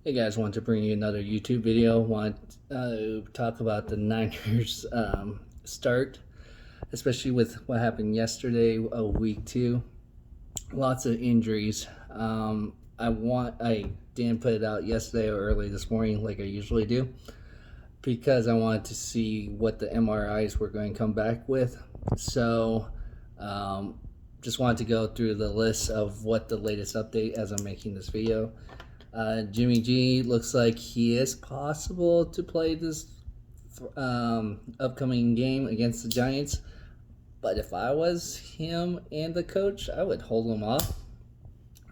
Hey guys, want to bring you another YouTube video. Want to talk about the Niners start, especially with what happened yesterday, week two. Lots of injuries. I didn't put it out yesterday or early this morning like I usually do because I wanted to see what the MRIs were going to come back with. So, just wanted to go through the list of what the latest update as I'm making this video. Jimmy G looks like he is possible to play this upcoming game against the Giants. But if I was him and the coach, I would hold him off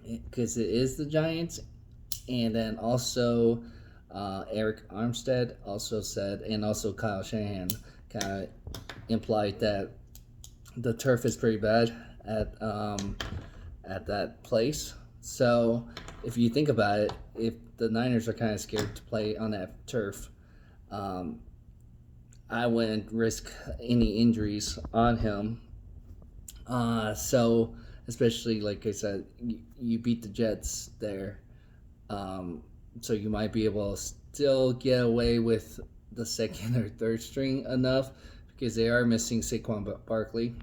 because it is the Giants. And then also Eric Armstead also said, and also Kyle Shanahan kind of implied that the turf is pretty bad at that place. So if you think about it, if the Niners are kind of scared to play on that turf, I wouldn't risk any injuries on him. So especially like I said, you beat the Jets there, so you might be able to still get away with the second or third string enough because they are missing Saquon Barkley,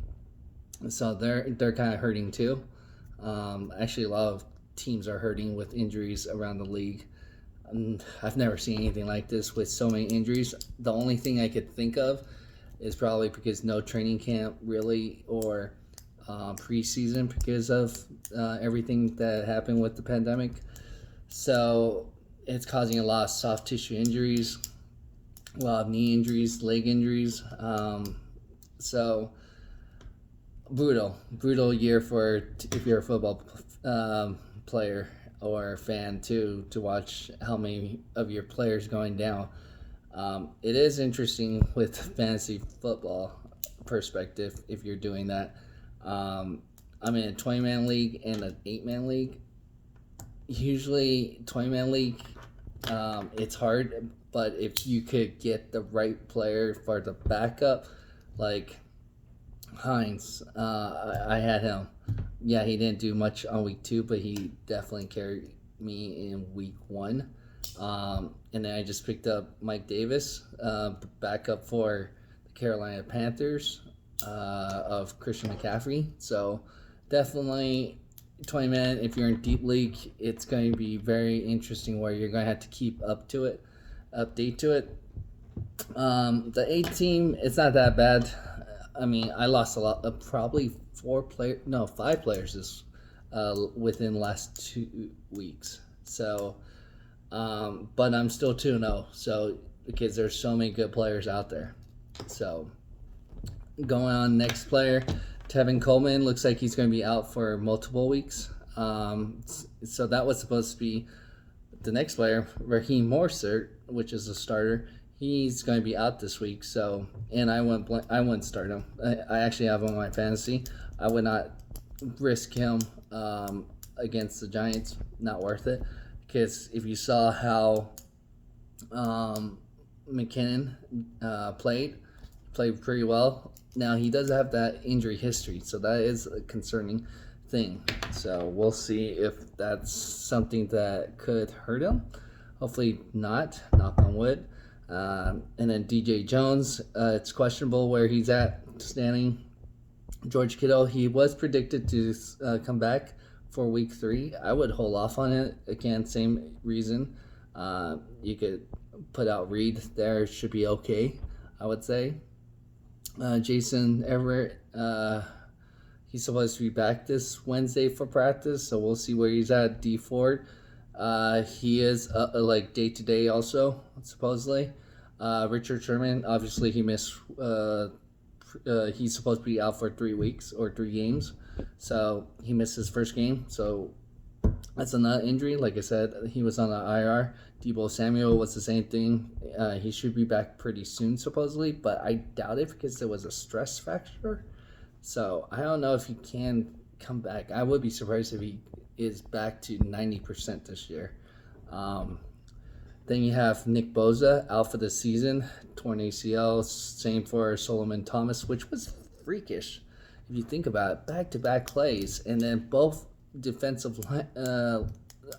so they're kind of hurting too. Actually, a lot of teams are hurting with injuries around the league. I've never seen anything like this with so many injuries. The only thing I could think of is probably because no training camp really or preseason because of everything that happened with the pandemic. So it's causing a lot of soft tissue injuries, a lot of knee injuries, leg injuries. So brutal year for if you're a football player or fan to watch how many of your players going down. It is interesting with fantasy football perspective if you're doing that. I'm in a 20-man league and an 8-man league. Usually 20-man league, it's hard, but if you could get the right player for the backup, like Hines, I had him. Yeah, he didn't do much on week 2, but he definitely carried me in week 1. And then I just picked up Mike Davis, backup for the Carolina Panthers of Christian McCaffrey. So definitely 20-man. If you're in deep league, it's going to be very interesting where you're going to have to keep update to it. The 8 team, it's not that bad. I mean, I lost a lot, probably 5 players this within the last 2 weeks. So, but I'm still 2-0. So because there's so many good players out there. So going on next player, Tevin Coleman looks like he's going to be out for multiple weeks. So that was supposed to be the next player, Raheem Mostert, which is a starter. He's going to be out this week, so and I wouldn't start him. I actually have him on my fantasy. I would not risk him against the Giants. Not worth it, because if you saw how McKinnon played pretty well. Now he does have that injury history, so that is a concerning thing. So we'll see if that's something that could hurt him. Hopefully not. Knock on wood. And then DJ Jones, it's questionable where he's at standing. George Kittle, he was predicted to come back for week 3. I would hold off on it. Again, same reason. You could put out Reed there. Should be okay, I would say. Jason Everett, he's supposed to be back this Wednesday for practice, so we'll see where he's at. D Ford, he is like day-to-day also, supposedly. Richard Sherman, obviously he missed, he's supposed to be out for 3 weeks or 3 games, so he missed his first game, so that's another injury. Like I said, he was on the IR. Deebo Samuel was the same thing. He should be back pretty soon, supposedly, but I doubt it because there was a stress fracture. So I don't know if he can come back. I would be surprised if he is back to 90% this year. Then you have Nick Bosa out for the season, torn ACL. Same for Solomon Thomas, which was freakish if you think about it. Back-to-back plays, and then both defensive line,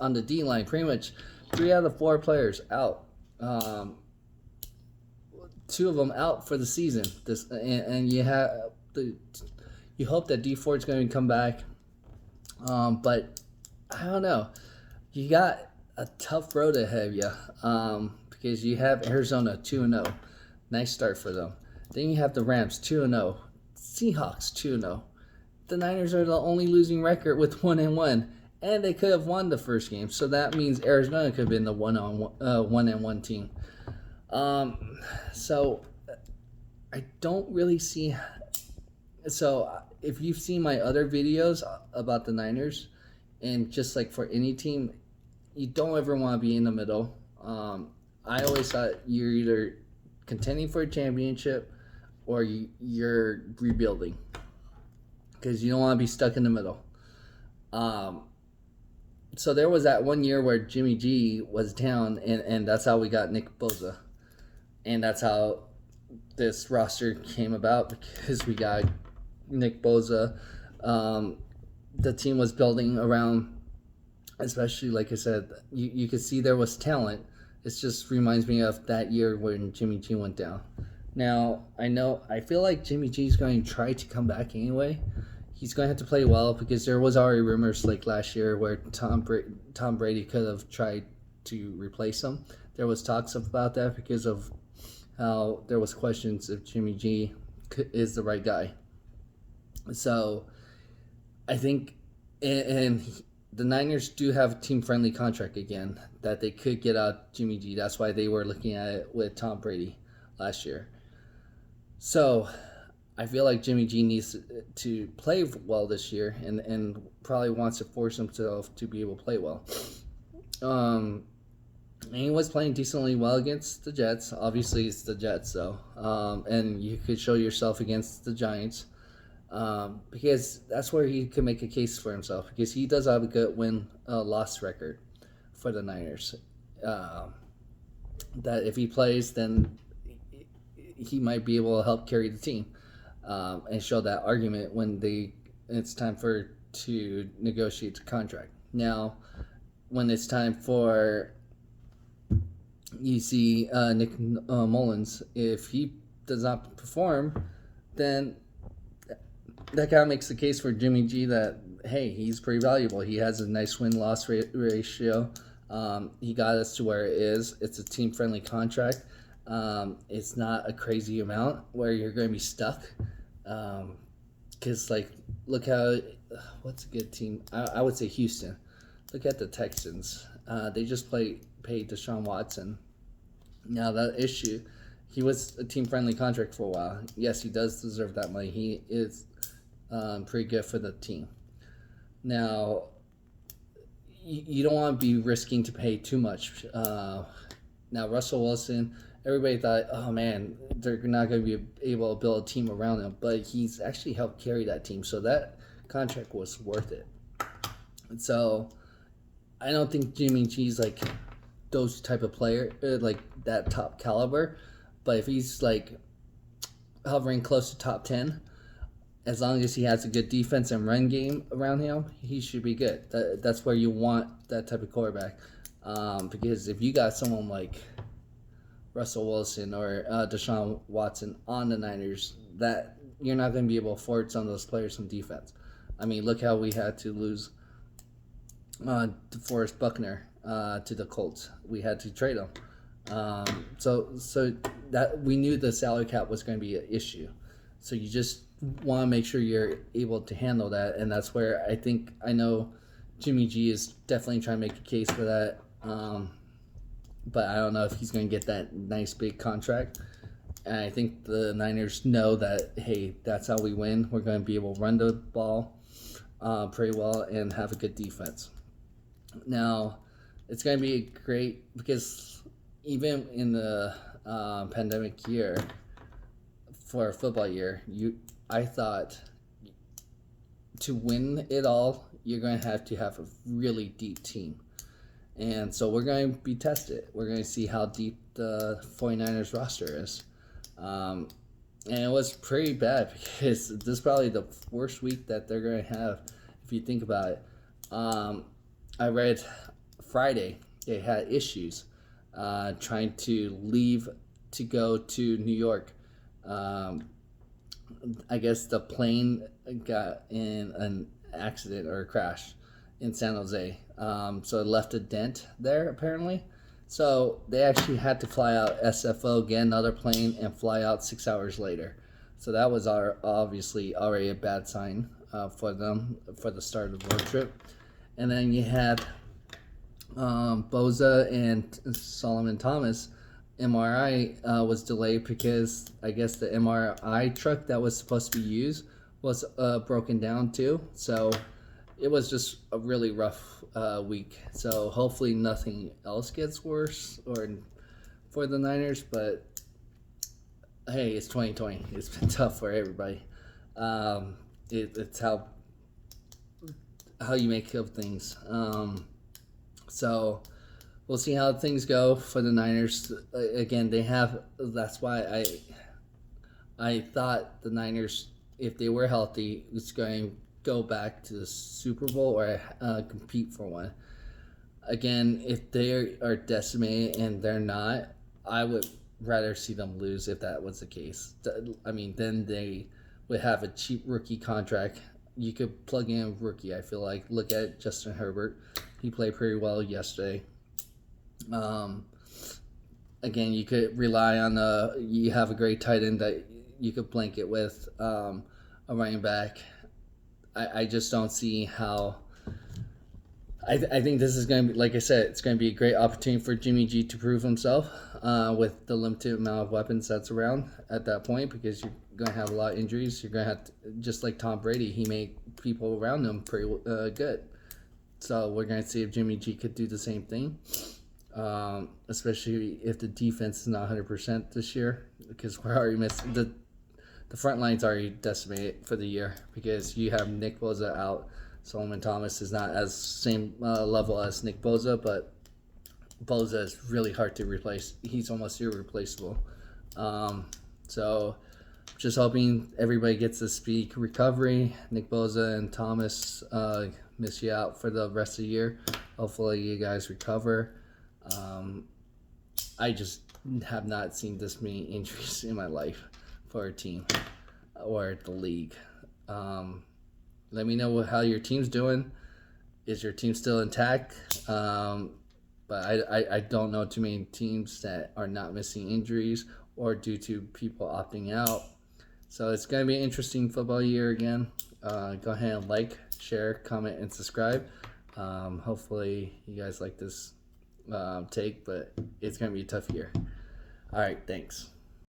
on the D line pretty much 3 out of 4 players out. Um, 2 of them out for the season. And you have you hope that D Ford's going to come back, but I don't know. You got a tough road ahead of you because you have Arizona 2-0, nice start for them. Then you have the Rams 2-0, Seahawks 2-0. The Niners are the only losing record with 1-1, and they could have won the first game. So that means Arizona could have been the 1-1 team. So I don't really see. So if you've seen my other videos about the Niners, and just like for any team, you don't ever want to be in the middle. I always thought you're either contending for a championship or you're rebuilding, because you don't want to be stuck in the middle. So there was that one year where Jimmy G was down, and that's how we got Nick Bosa. And that's how this roster came about, because we got Nick Bosa. The team was building around, especially, like I said, you could see there was talent. It just reminds me of that year when Jimmy G went down. Now, I feel like Jimmy G is going to try to come back anyway. He's going to have to play well, because there was already rumors like last year where Tom Brady could have tried to replace him. There was talks about that because of how there was questions if Jimmy G is the right guy. So I think, and the Niners do have a team-friendly contract again that they could get out Jimmy G. That's why they were looking at it with Tom Brady last year. So I feel like Jimmy G needs to play well this year, and probably wants to force himself to be able to play well. And he was playing decently well against the Jets. Obviously, it's the Jets, though. And you could show yourself against the Giants, because that's where he could make a case for himself, because he does have a good win-loss record for the Niners. That if he plays, then he might be able to help carry the team, and show that argument when it's time to negotiate the contract. Now, when it's time for, you see Nick Mullins, if he does not perform, then that kind of makes the case for Jimmy G that, hey, he's pretty valuable. He has a nice win-loss ratio. He got us to where it is. It's a team-friendly contract. It's not a crazy amount where you're going to be stuck. Because, look how, what's a good team? I would say Houston. Look at the Texans. They just paid Deshaun Watson. Now, that issue, he was a team-friendly contract for a while. Yes, he does deserve that money. He is pretty good for the team. Now, you don't want to be risking to pay too much. Now, Russell Wilson, everybody thought, oh man, they're not going to be able to build a team around him, but he's actually helped carry that team, so that contract was worth it. And so I don't think Jimmy G's like those type of player, like that top caliber, but if he's like hovering close to top 10, as long as he has a good defense and run game around him, he should be good. That's where you want that type of quarterback, because if you got someone like Russell Wilson or Deshaun Watson on the Niners, that you're not going to be able to afford some of those players some defense. I mean, look how we had to lose DeForest Buckner to the Colts. We had to trade him. So that we knew the salary cap was going to be an issue. So you just want to make sure you're able to handle that, and that's where I know Jimmy G is definitely trying to make a case for that. But I don't know if he's going to get that nice big contract. And I think the Niners know that, hey, that's how we win. We're going to be able to run the ball pretty well and have a good defense. Now, it's going to be great because even in the pandemic year, for a football year, I thought to win it all, you're going to have a really deep team. And so we're going to be tested. We're going to see how deep the 49ers roster is. And it was pretty bad because this is probably the worst week that they're going to have if you think about it. I read Friday they had issues trying to leave to go to New York. Um, I guess the plane got in an accident or a crash in San Jose. So it left a dent there apparently. So they actually had to fly out SFO, get another plane, and fly out 6 hours later. So that was obviously already a bad sign for them for the start of the road trip. And then you had Boza and Solomon Thomas. MRI was delayed because I guess the MRI truck that was supposed to be used was broken down too. So it was just a really rough week. So hopefully nothing else gets worse or for the Niners. But hey, it's 2020. It's been tough for everybody. It's how you make up things. So we'll see how things go for the Niners. Again, they have. That's why I thought the Niners, if they were healthy, was going to go back to the Super Bowl or compete for one. Again, if they are decimated and they're not, I would rather see them lose if that was the case. I mean, then they would have a cheap rookie contract. You could plug in a rookie, I feel like. Look at Justin Herbert. He played pretty well yesterday. Again, you could rely on you have a great tight end that you could blanket with a running back. I just don't see how. I think this is going to be, like I said, it's going to be a great opportunity for Jimmy G to prove himself with the limited amount of weapons that's around at that point, because you're going to have a lot of injuries. You're going to have to, just like Tom Brady, he made people around him pretty good. So we're going to see if Jimmy G could do the same thing, especially if the defense is not 100% this year, because we're already missing the front line's already decimated for the year because you have Nick Bosa out. Solomon Thomas is not as same level as Nick Bosa, but Bosa is really hard to replace. He's almost irreplaceable. So just hoping everybody gets a speedy recovery. Nick Bosa and Thomas miss you out for the rest of the year. Hopefully you guys recover. I just have not seen this many injuries in my life for a team or the league. Let me know how your team's doing. Is your team still intact? But I don't know too many teams that are not missing injuries or due to people opting out. So it's going to be an interesting football year again. Go ahead and like, share, comment, and subscribe. Hopefully you guys like this take, but it's going to be a tough year. All right, thanks.